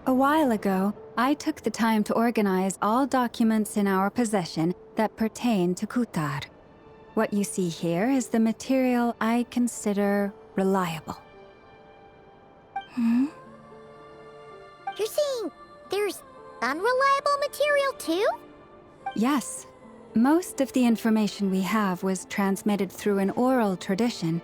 A while ago, I took the time to organize all documents in our possession that pertain to Kutar. What you see here is the material I consider reliable. Hmm? You're saying there's unreliable material too? Yes. Most of the information we have was transmitted through an oral tradition.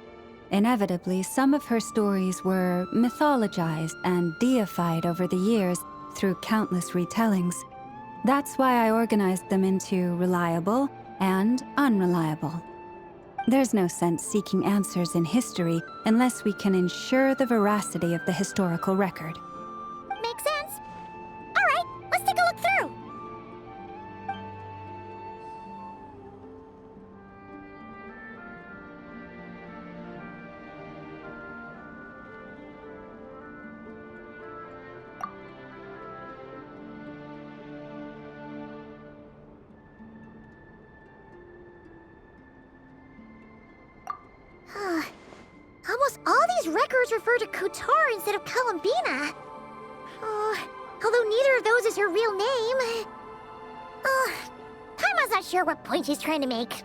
Inevitably, some of her stories were mythologized and deified over the years through countless retellings. That's why I organized them into reliable and unreliable. There's no sense seeking answers in history unless we can ensure the veracity of the historical record. Makes sense. All right, let's take a look through. Almost all these records refer to Kutar instead of Columbina. Although neither of those is her real name. Paimon's not sure what point she's trying to make.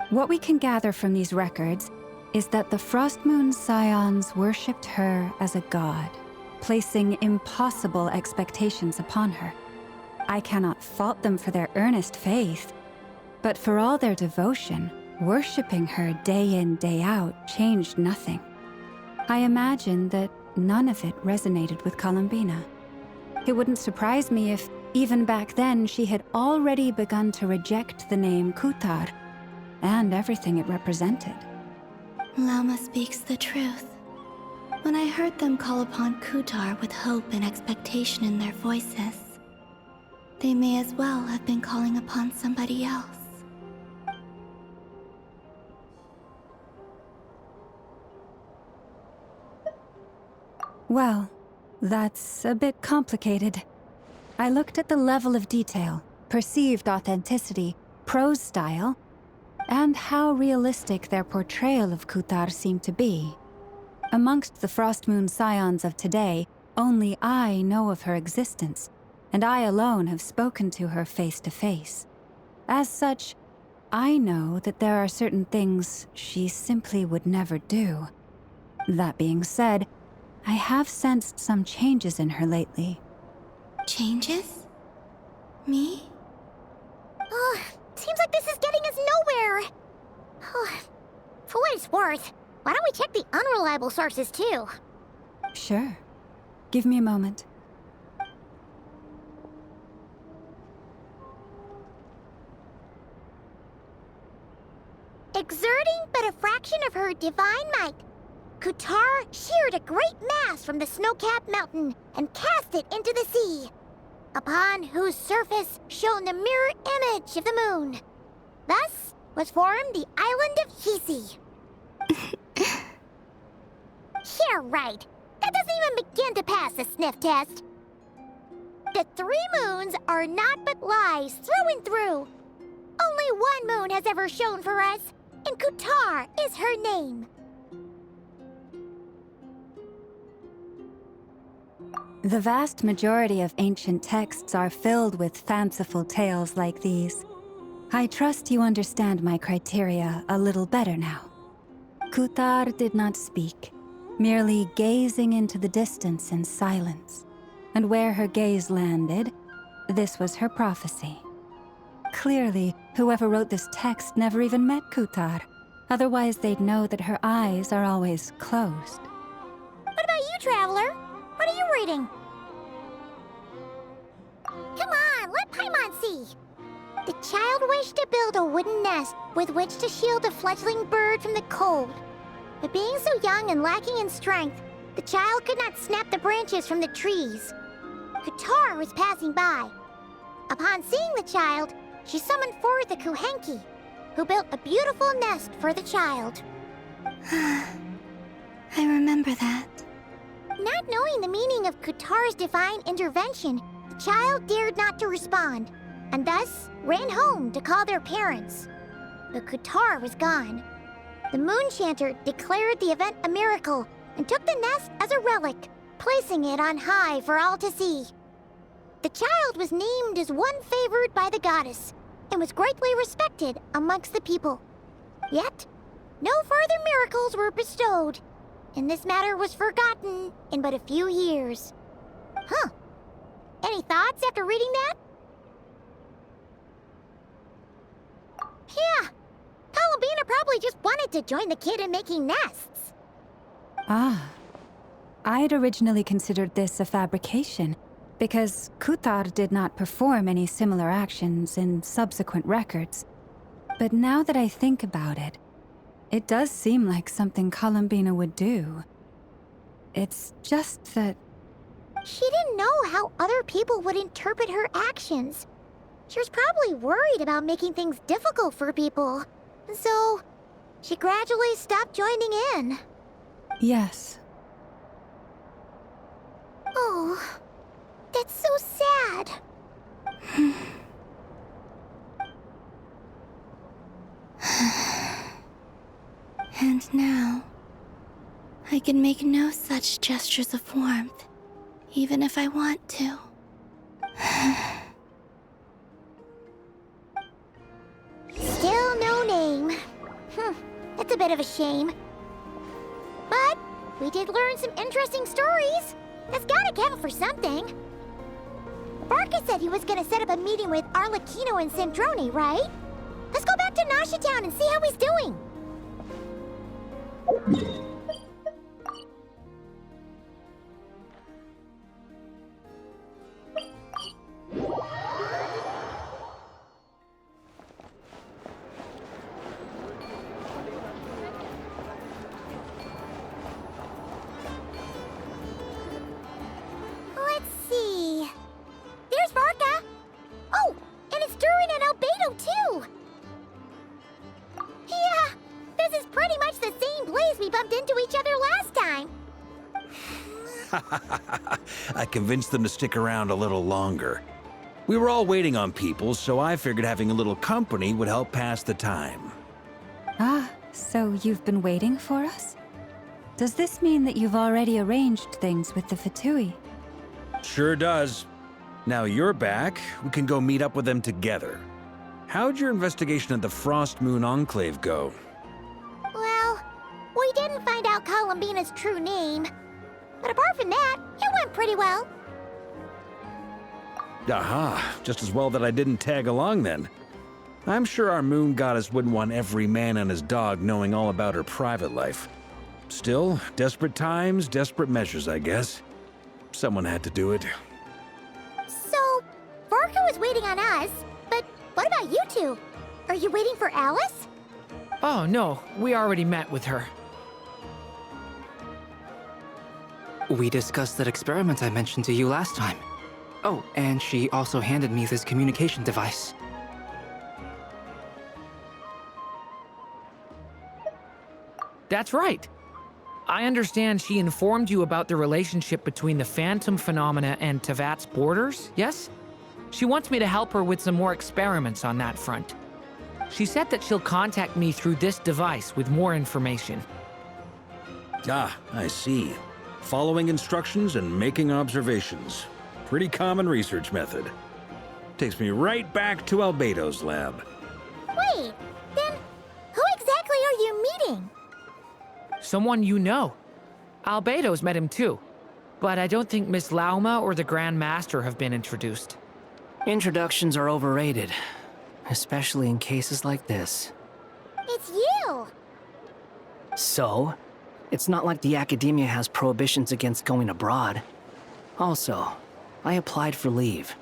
What we can gather from these records is that the Frost Moon Scions worshipped her as a god, placing impossible expectations upon her. I cannot fault them for their earnest faith, but for all their devotion, worshipping her day in, day out changed nothing. I imagine that none of it resonated with Columbina. It wouldn't surprise me if, even back then, she had already begun to reject the name Kutar and everything it represented. Lama speaks the truth. When I heard them call upon Kutar with hope and expectation in their voices, they may as well have been calling upon somebody else. Well, that's a bit complicated. I looked at the level of detail, perceived authenticity, prose style, and how realistic their portrayal of Kutar seemed to be. Amongst the Frost Moon Scions of today, only I know of her existence, and I alone have spoken to her face to face. As such, I know that there are certain things she simply would never do. That being said, I have sensed some changes in her lately. Changes? Me? Seems like this is getting us nowhere. For what it's worth, why don't we check the unreliable sources too? Sure. Give me a moment. Exerting but a fraction of her divine might, Kutar sheared a great mass from the snow-capped mountain and cast it into the sea, upon whose surface shone the mirror image of the moon. Thus was formed the island of Hisi. Yeah, right. That doesn't even begin to pass the sniff test. The 3 moons are naught but lies through and through. Only one moon has ever shone for us, and Kutar is her name. The vast majority of ancient texts are filled with fanciful tales like these. I trust you understand my criteria a little better now. Kutar did not speak, merely gazing into the distance in silence. And where her gaze landed, this was her prophecy. Clearly, whoever wrote this text never even met Kutar. Otherwise, they'd know that her eyes are always closed. What about you, Traveler? What are you reading? Come on, let Paimon see. The child wished to build a wooden nest with which to shield a fledgling bird from the cold. But being so young and lacking in strength, the child could not snap the branches from the trees. Kutar was passing by. Upon seeing the child, she summoned forth the Kuhenki, who built a beautiful nest for the child. I remember that. Not knowing the meaning of Kutar's divine intervention, the child dared not to respond, and thus ran home to call their parents. But Kutar was gone. The Moon Chanter declared the event a miracle and took the nest as a relic, placing it on high for all to see. The child was named as one favored by the goddess, and was greatly respected amongst the people. Yet, no further miracles were bestowed, and this matter was forgotten in but a few years. Huh. Any thoughts after reading that? Yeah. Columbina probably just wanted to join the kid in making nests. Ah. I'd originally considered this a fabrication, because Kuthar did not perform any similar actions in subsequent records. But now that I think about it, it does seem like something Columbina would do. It's just that... She didn't know how other people would interpret her actions. She was probably worried about making things difficult for people. So, she gradually stopped joining in. Yes. Oh, that's so sad. And now, I can make no such gestures of warmth, even if I want to. Still no name. That's a bit of a shame. But we did learn some interesting stories. That's gotta count for something. Barca said he was gonna set up a meeting with Arlecchino and Sandrone, right? Let's go back to Nasha Town and see how he's doing. Let's see. There's Varka. Oh, and it's Durin and Albedo too. Yeah, this is pretty much the same place we bumped into each other last time. I convinced them to stick around a little longer. We were all waiting on people, so I figured having a little company would help pass the time. Ah, so you've been waiting for us? Does this mean that you've already arranged things with the Fatui? Sure does. Now you're back, we can go meet up with them together. How'd your investigation of the Frost Moon Enclave go? Well, we didn't find out Columbina's true name. But apart from that, it went pretty well. Aha, just as well that I didn't tag along then. I'm sure our moon goddess wouldn't want every man and his dog knowing all about her private life. Still, desperate times, desperate measures, I guess. Someone had to do it. So, Varka was waiting on us, but what about you two? Are you waiting for Alice? Oh, no. We already met with her. We discussed that experiment I mentioned to you last time. Oh, and she also handed me this communication device. That's right. I understand she informed you about the relationship between the Phantom phenomena and Tevat's borders, yes? She wants me to help her with some more experiments on that front. She said that she'll contact me through this device with more information. Ah, I see. Following instructions and making observations. Pretty common research method. Takes me right back to Albedo's lab. Wait, then who exactly are you meeting? Someone you know. Albedo's met him too. But I don't think Miss Lauma or the Grand Master have been introduced. Introductions are overrated, especially in cases like this. It's you! So, it's not like the Academia has prohibitions against going abroad. Also, I applied for leave.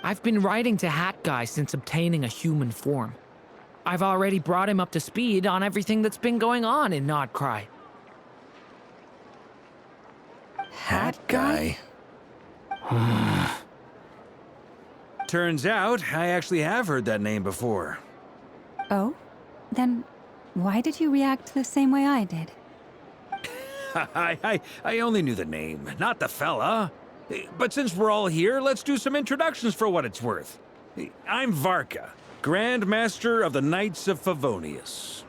I've been writing to Hat Guy since obtaining a human form. I've already brought him up to speed on everything that's been going on in Nodcry. Hat guy? Turns out, I actually have heard that name before. Oh? Then why did you react the same way I did? I only knew the name, not the fella. But since we're all here, let's do some introductions for what it's worth. I'm Varka, Grand Master of the Knights of Favonius.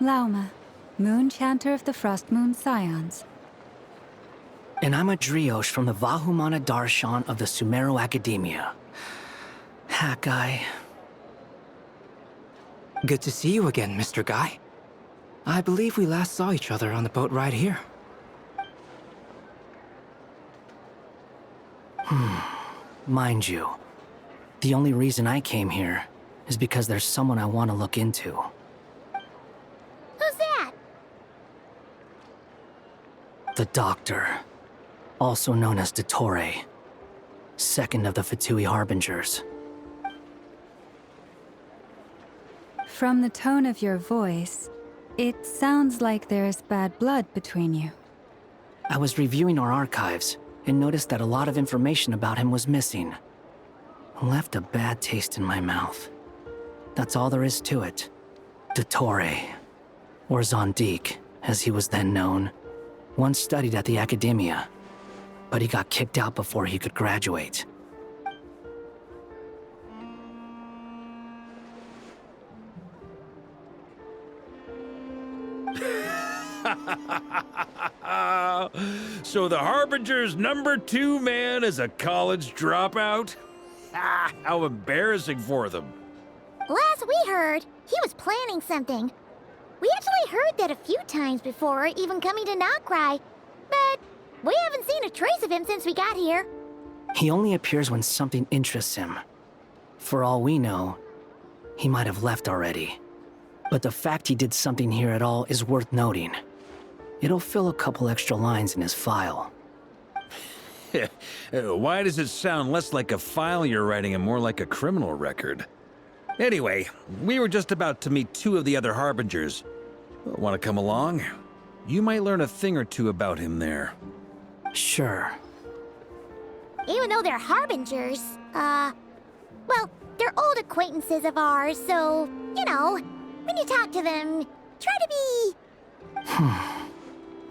Lauma, Moon Chanter of the Frost Moon Scions. And I'm a Drioche from the Vahumana Darshan of the Sumeru Academia. Hat guy. Good to see you again, Mr. Guy. I believe we last saw each other on the boat ride here. Mind you, the only reason I came here is because there's someone I want to look into. Who's that? The Doctor, also known as Dottore, second of the Fatui Harbingers. From the tone of your voice, it sounds like there's bad blood between you. I was reviewing our archives and noticed that a lot of information about him was missing. Left a bad taste in my mouth. That's all there is to it. Dottore, or Zondique, as he was then known, once studied at the Academia, but he got kicked out before he could graduate. So the Harbinger's #2 man is a college dropout? How embarrassing for them. Last we heard, he was planning something. We actually heard that a few times before, even coming to Nokrai. But we haven't seen a trace of him since we got here. He only appears when something interests him. For all we know, he might have left already. But the fact he did something here at all is worth noting. It'll fill a couple extra lines in his file. Why does it sound less like a file you're writing and more like a criminal record? Anyway, we were just about to meet 2 of the other Harbingers. Want to come along? You might learn a thing or two about him there. Sure. Even though they're Harbingers, well, they're old acquaintances of ours, so, you know, when you talk to them, try to be...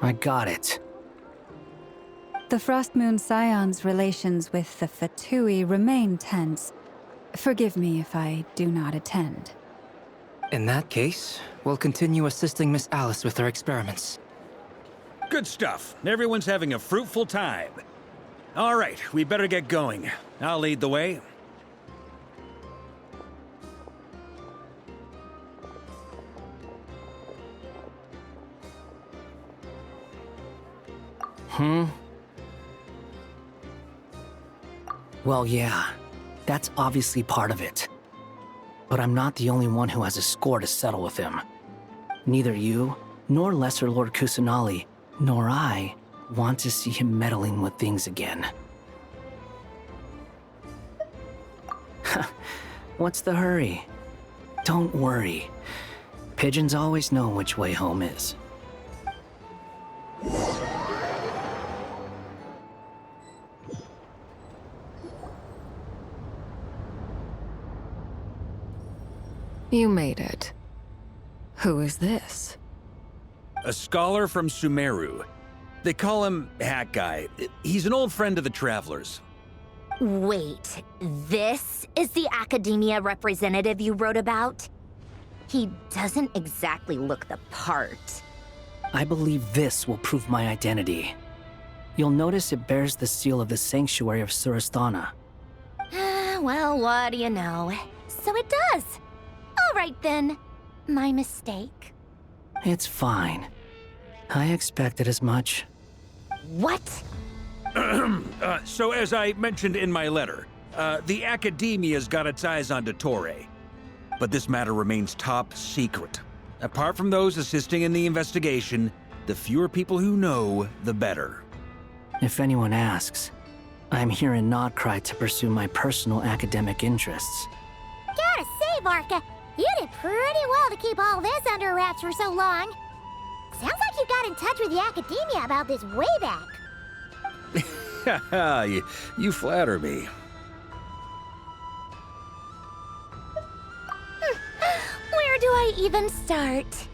I got it. The Frostmoon Scion's relations with the Fatui remain tense. Forgive me if I do not attend. In that case, we'll continue assisting Miss Alice with her experiments. Good stuff. Everyone's having a fruitful time. All right, we better get going. I'll lead the way. Well, yeah, that's obviously part of it. But I'm not the only one who has a score to settle with him. Neither you, nor Lesser Lord Kusanali, nor I want to see him meddling with things again. What's the hurry? Don't worry. Pigeons always know which way home is. You made it. Who is this? A scholar from Sumeru. They call him Hat Guy. He's an old friend of the Travelers. Wait, this is the Academia representative you wrote about? He doesn't exactly look the part. I believe this will prove my identity. You'll notice it bears the seal of the Sanctuary of Surasthana. Well, what do you know? So it does. All right then. My mistake. It's fine. I expected as much. What? So as I mentioned in my letter, the Academia's got its eyes on Dottore. But this matter remains top secret. Apart from those assisting in the investigation, the fewer people who know, the better. If anyone asks, I'm here in Nokrai to pursue my personal academic interests. Gotta say, Varka, you did pretty well to keep all this under wraps for so long. Sounds like you got in touch with the Academia about this way back. you flatter me. Where do I even start?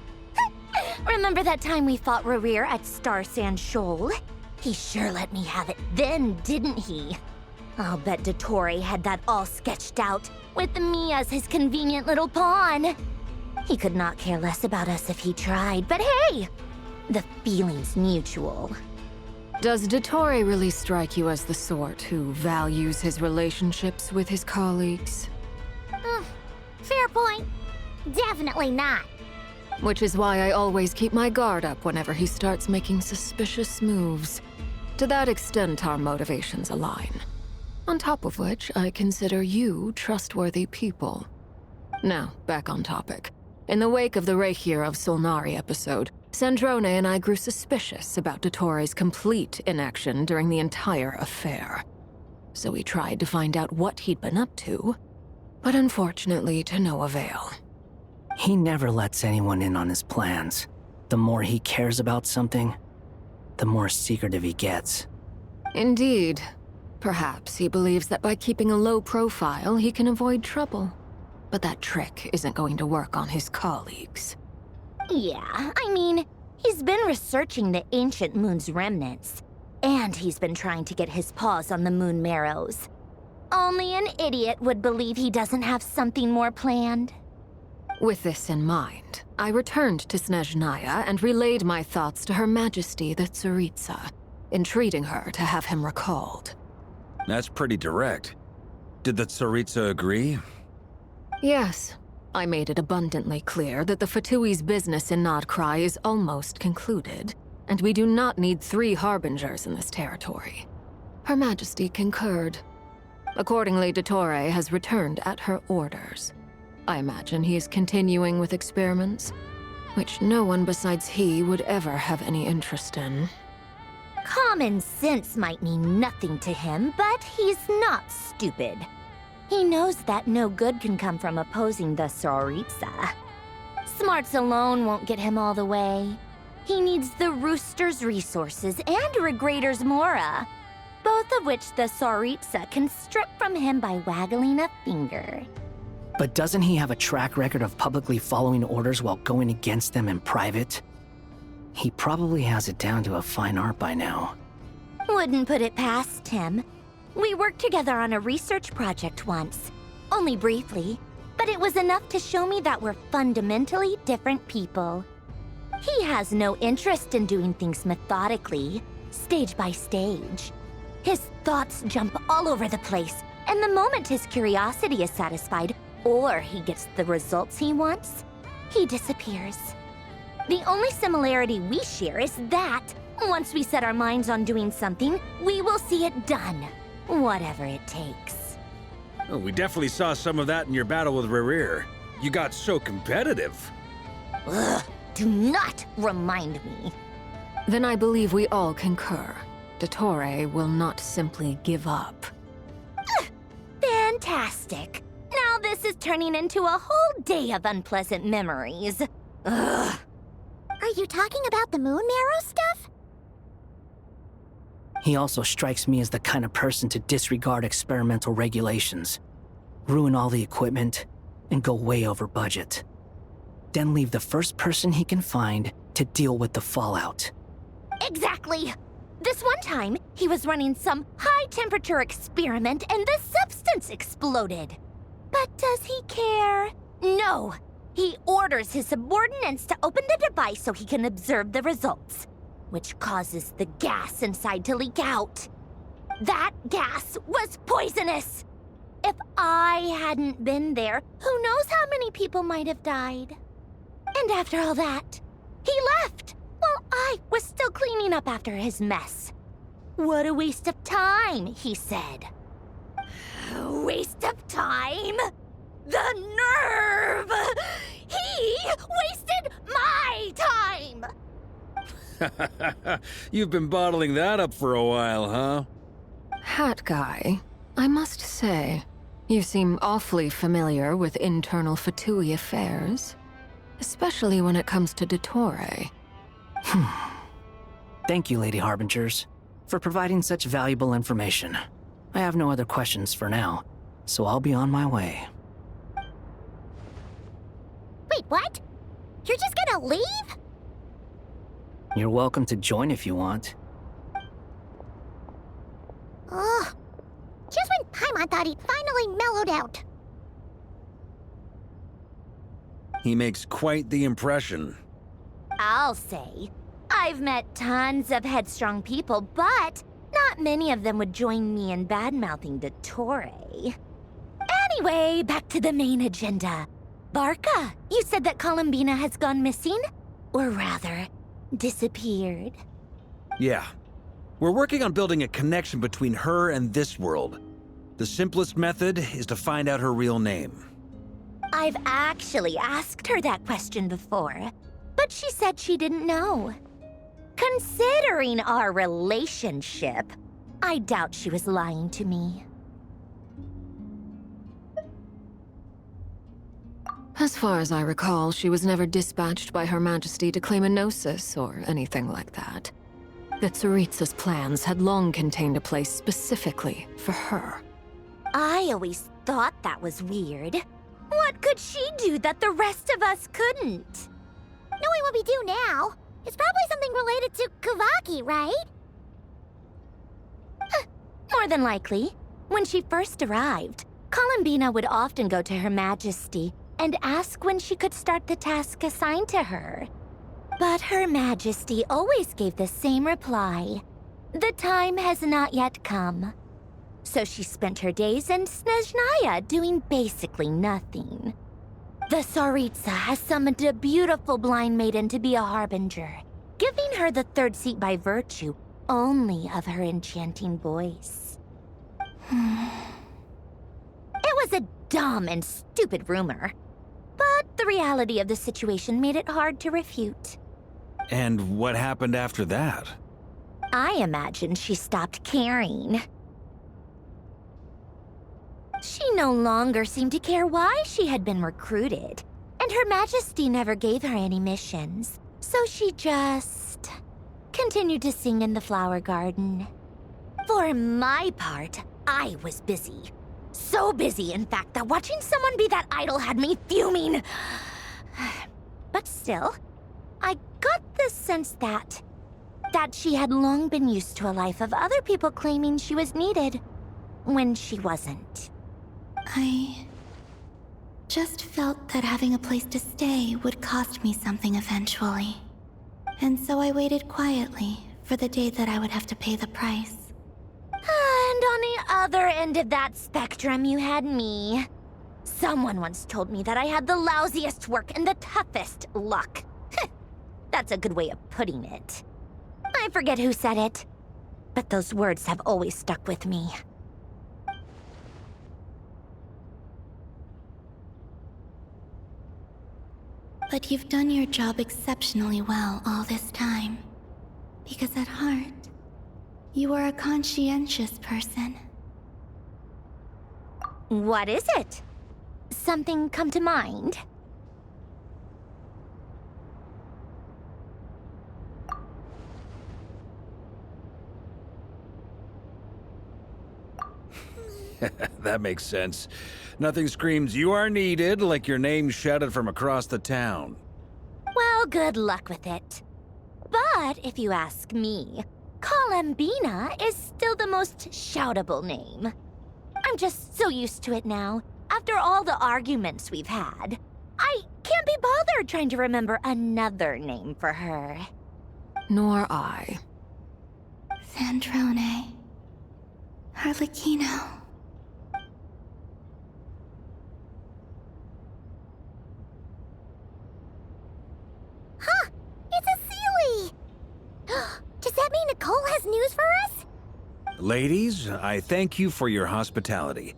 Remember that time we fought Rerir at Star Sand Shoal? He sure let me have it then, didn't he? I'll bet Dottore had that all sketched out, with me as his convenient little pawn. He could not care less about us if he tried, but hey! The feeling's mutual. Does Dottore really strike you as the sort who values his relationships with his colleagues? Fair point. Definitely not. Which is why I always keep my guard up whenever he starts making suspicious moves. To that extent, our motivations align. On top of which, I consider you trustworthy people. Now, back on topic. In the wake of the Reikir of Solnari episode, Sandrone and I grew suspicious about Dottore's complete inaction during the entire affair. So we tried to find out what he'd been up to, but unfortunately to no avail. He never lets anyone in on his plans. The more he cares about something, the more secretive he gets. Indeed. Perhaps he believes that by keeping a low profile, he can avoid trouble. But that trick isn't going to work on his colleagues. Yeah, I mean, he's been researching the ancient moon's remnants. And he's been trying to get his paws on the moon marrows. Only an idiot would believe he doesn't have something more planned. With this in mind, I returned to Snezhnaya and relayed my thoughts to Her Majesty the Tsaritsa, entreating her to have him recalled. That's pretty direct. Did the Tsaritsa agree? Yes. I made it abundantly clear that the Fatui's business in Nodcry is almost concluded, and we do not need 3 harbingers in this territory. Her Majesty concurred. Accordingly, Dottore has returned at her orders. I imagine he is continuing with experiments, which no one besides he would ever have any interest in. Common sense might mean nothing to him, but he's not stupid. He knows that no good can come from opposing the Tsaritsa. Smarts alone won't get him all the way. He needs the Rooster's resources and Regrator's Mora, both of which the Tsaritsa can strip from him by waggling a finger. But doesn't he have a track record of publicly following orders while going against them in private? He probably has it down to a fine art by now. Wouldn't put it past him. We worked together on a research project once. Only briefly, but it was enough to show me that we're fundamentally different people. He has no interest in doing things methodically, stage by stage. His thoughts jump all over the place, and the moment his curiosity is satisfied, or he gets the results he wants, he disappears. The only similarity we share is that, once we set our minds on doing something, we will see it done. Whatever it takes. Oh, we definitely saw some of that in your battle with Rerir. You got so competitive. Ugh, do not remind me. Then I believe we all concur. Dottore will not simply give up. Fantastic. Now this is turning into a whole day of unpleasant memories. Ugh. Are you talking about the moon marrow stuff? He also strikes me as the kind of person to disregard experimental regulations, ruin all the equipment, and go way over budget. Then leave the first person he can find to deal with the fallout. Exactly. This one time, he was running some high-temperature experiment and the substance exploded. But does he care? No. He orders his subordinates to open the device so he can observe the results, which causes the gas inside to leak out. That gas was poisonous! If I hadn't been there, who knows how many people might have died. And after all that, he left, while I was still cleaning up after his mess. What a waste of time, he said. Waste of time? The nerve! He wasted my time! You've been bottling that up for a while, huh? Hat guy, I must say, you seem awfully familiar with internal Fatui affairs. Especially when it comes to Dottore. Thank you, Lady Harbingers, for providing such valuable information. I have no other questions for now, so I'll be on my way. Wait, what? You're just gonna leave? You're welcome to join if you want. Ugh. Just when Paimon thought he'd finally mellowed out. He makes quite the impression. I'll say, I've met tons of headstrong people, but not many of them would join me in bad-mouthing Dottore. Anyway, back to the main agenda. Barca, you said that Columbina has gone missing? Or rather, disappeared. Yeah. We're working on building a connection between her and this world. The simplest method is to find out her real name. I've actually asked her that question before, but she said she didn't know. Considering our relationship, I doubt she was lying to me. As far as I recall, she was never dispatched by Her Majesty to claim a gnosis or anything like that. The Tsaritsa's plans had long contained a place specifically for her. I always thought that was weird. What could she do that the rest of us couldn't? Knowing what we do now, it's probably something related to Kavaki, right? More than likely. When she first arrived, Columbina would often go to Her Majesty and ask when she could start the task assigned to her. But Her Majesty always gave the same reply. The time has not yet come. So she spent her days in Snezhnaya doing basically nothing. The Tsaritsa has summoned a beautiful blind maiden to be a harbinger, giving her the third seat by virtue only of her enchanting voice. It was a dumb and stupid rumor, but the reality of the situation made it hard to refute. And what happened after that? I imagine she stopped caring. She no longer seemed to care why she had been recruited, and Her Majesty never gave her any missions, so she just continued to sing in the flower garden. For my part, I was busy. So busy, in fact, that watching someone be that idol had me fuming. But still, I got the sense that she had long been used to a life of other people claiming she was needed when she wasn't. I just felt that having a place to stay would cost me something eventually. And so I waited quietly for the day that I would have to pay the price. And on the other end of that spectrum, you had me. Someone once told me that I had the lousiest work and the toughest luck. That's a good way of putting it. I forget who said it, but those words have always stuck with me. But you've done your job exceptionally well all this time. Because at heart, you are a conscientious person. What is it? Something come to mind? That makes sense. Nothing screams you are needed like your name shouted from across the town. Well, good luck with it. But if you ask me, Columbina is still the most shoutable name. I'm just so used to it now, after all the arguments we've had. I can't be bothered trying to remember another name for her. Nor I. Sandrone. Harlequino. Huh! It's a Sealy! Does that mean Nicole has news for us? Ladies, I thank you for your hospitality.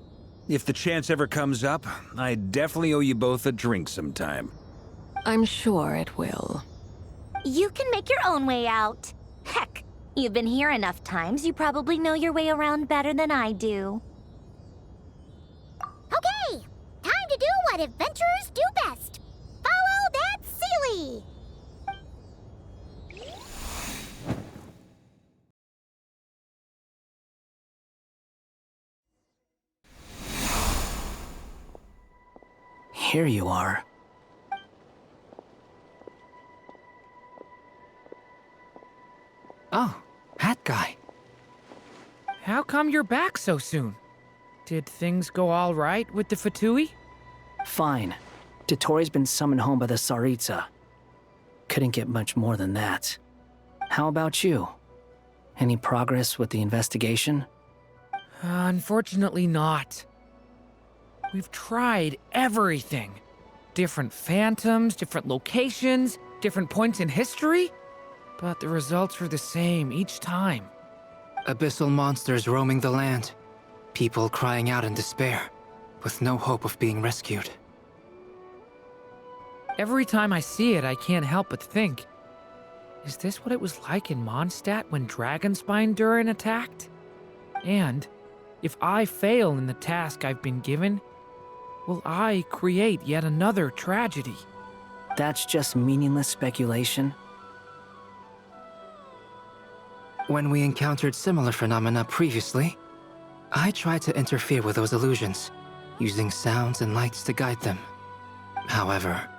If the chance ever comes up, I definitely owe you both a drink sometime. I'm sure it will. You can make your own way out. Heck, you've been here enough times, you probably know your way around better than I do. Okay! Time to do what adventurers do best! Follow that Sealy! Here you are. Oh, hat guy. How come you're back so soon? Did things go all right with the Fatui? Fine. Dottori's been summoned home by the Tsaritsa. Couldn't get much more than that. How about you? Any progress with the investigation? Unfortunately not. We've tried everything. Different phantoms, different locations, different points in history. But the results are the same each time. Abyssal monsters roaming the land. People crying out in despair, with no hope of being rescued. Every time I see it, I can't help but think, is this what it was like in Mondstadt when Dragonspine Durin attacked? And if I fail in the task I've been given, will I create yet another tragedy? That's just meaningless speculation. When we encountered similar phenomena previously, I tried to interfere with those illusions, using sounds and lights to guide them. However,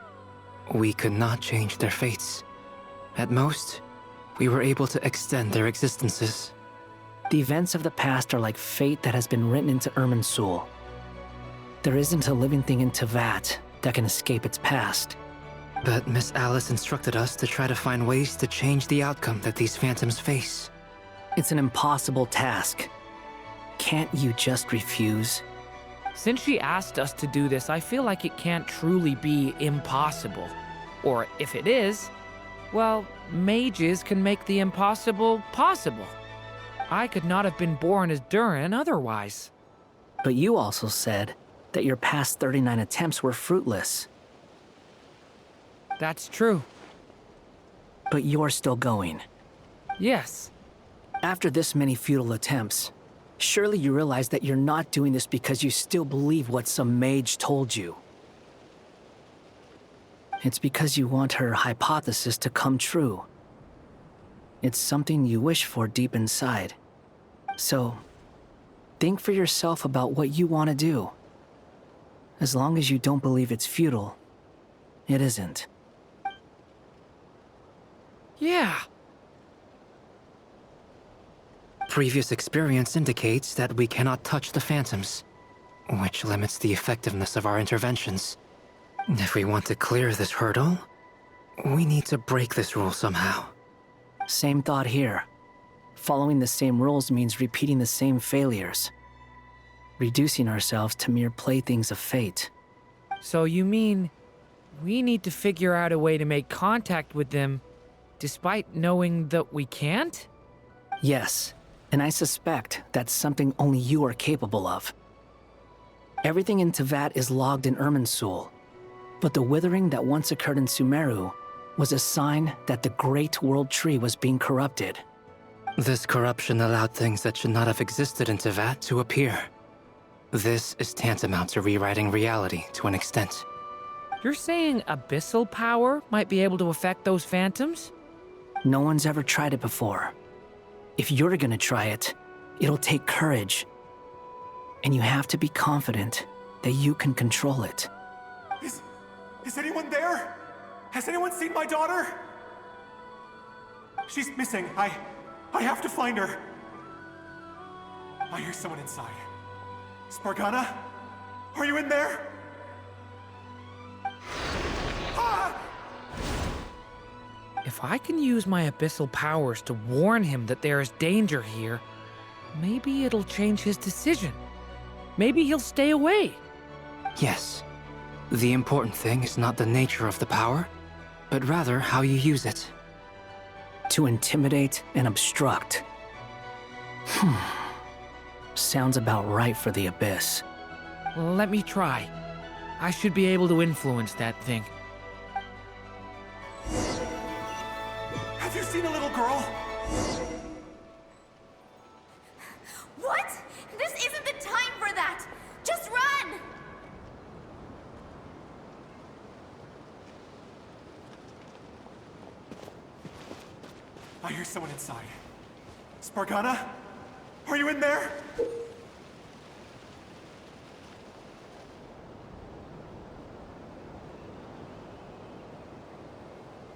we could not change their fates. At most, we were able to extend their existences. The events of the past are like fate that has been written into Irminsul. There isn't a living thing in Teyvat that can escape its past. But Miss Alice instructed us to try to find ways to change the outcome that these phantoms face. It's an impossible task. Can't you just refuse? Since she asked us to do this, I feel like it can't truly be impossible. Or if it is, well, mages can make the impossible possible. I could not have been born as Durin otherwise. But you also said that your past 39 attempts were fruitless. That's true. But you're still going. Yes. After this many futile attempts, surely you realize that you're not doing this because you still believe what some mage told you. It's because you want her hypothesis to come true. It's something you wish for deep inside. So, think for yourself about what you want to do. As long as you don't believe it's futile, it isn't. Yeah. Previous experience indicates that we cannot touch the phantoms, which limits the effectiveness of our interventions. If we want to clear this hurdle, we need to break this rule somehow. Same thought here. Following the same rules means repeating the same failures. Reducing ourselves to mere playthings of fate. So you mean we need to figure out a way to make contact with them despite knowing that we can't? Yes, and I suspect that's something only you are capable of. Everything in Teyvat is logged in Irminsul, but the withering that once occurred in Sumeru was a sign that the Great World Tree was being corrupted. This corruption allowed things that should not have existed in Teyvat to appear. This is tantamount to rewriting reality to an extent. You're saying abyssal power might be able to affect those phantoms? No one's ever tried it before. If you're gonna try it, it'll take courage. And you have to be confident that you can control it. Is anyone there? Has anyone seen my daughter? She's missing. I have to find her. I hear someone inside. Spargana? Are you in there? Ah! If I can use my abyssal powers to warn him that there is danger here, maybe it'll change his decision. Maybe he'll stay away. Yes. The important thing is not the nature of the power, but rather how you use it. To intimidate and obstruct. Sounds about right for the Abyss. Let me try. I should be able to influence that thing. Have you seen a little girl? What? This isn't the time for that! Just run! I hear someone inside. Spargana? Are you in there?